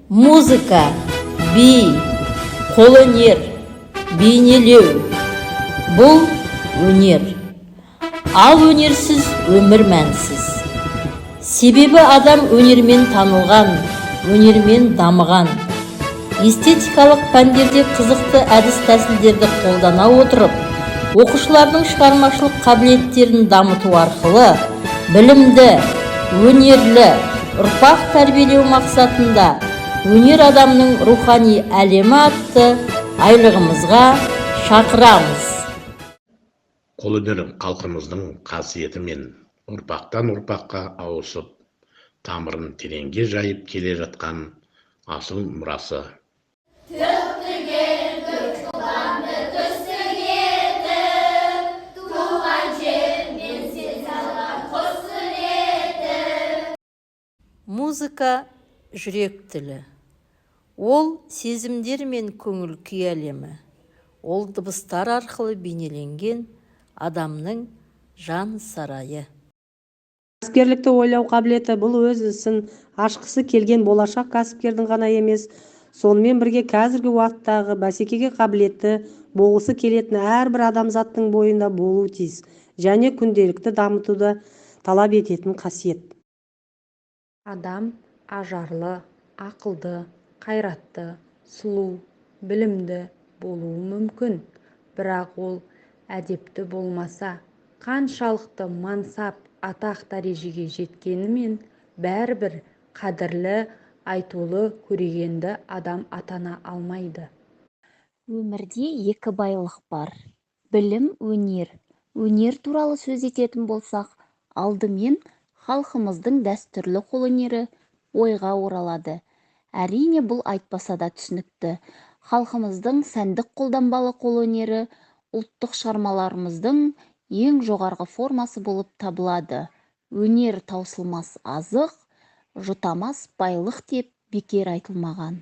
Музыка, би, қолөнер, бейнелеу. Бұл өнер. Ал өнерсіз өмір мәнсіз. Себебі адам өнермен танылған, өнермен дамыған. Эстетикалық пәндерде қызықты әдіс-тәсілдерді қолдана отырып, оқушылардың шығармашылық қабілеттерін дамыту арқылы білімді, өнерлі ұрпақ тәрбиелеу мақсатында өнер адамның рухани әлемі атты айлығымызға шақырамыз. Қолөнер халқымыздың қасиеті мен ұрпақтан ұрпаққа ауысып, тамырын тереңге жайып келе жатқан асыл мұрасы. Музыка жүрек тілі. Ол сезімдер мен көңіл күй әлемі. Ол дыбыстар арқылы бейнеленген адамның жан сарайы. Кәсіпкерлікті ойлау қабілеті бұл өз ісін ашқысы келген болашақ кәсіпкердің ғана емес, сонымен бірге қазіргі уақыттағы бәсекеге қабілетті болғысы келетін әрбір адамзаттың бойында болуы тиіс және күнделікті дамытуды талап ететін қасиет. Адам ажарлы, ақылды, қайратты, сұлу, білімді болуы мүмкін, бірақ ол әдепті болмаса, қаншалықты мансап, атақ дәрежеге жеткенімен бәрібір қадірлі, айтулы, көрегенді адам атана алмайды. Өмірде екі байлық бар: білім, өнер. Өнер туралы сөз ететін болсақ, алдымен халқымыздың дәстүрлі қолөнері ойға оралады. Әрине, бұл айтпаса да түсінікті. Халқымыздың сәндік қолданбалы қолөнері ұлттық шығармаларымыздың ең жоғарғы формасы болып табылады. Өнер таусылмас азық, жұтамас байлық деп бекер айтылмаған.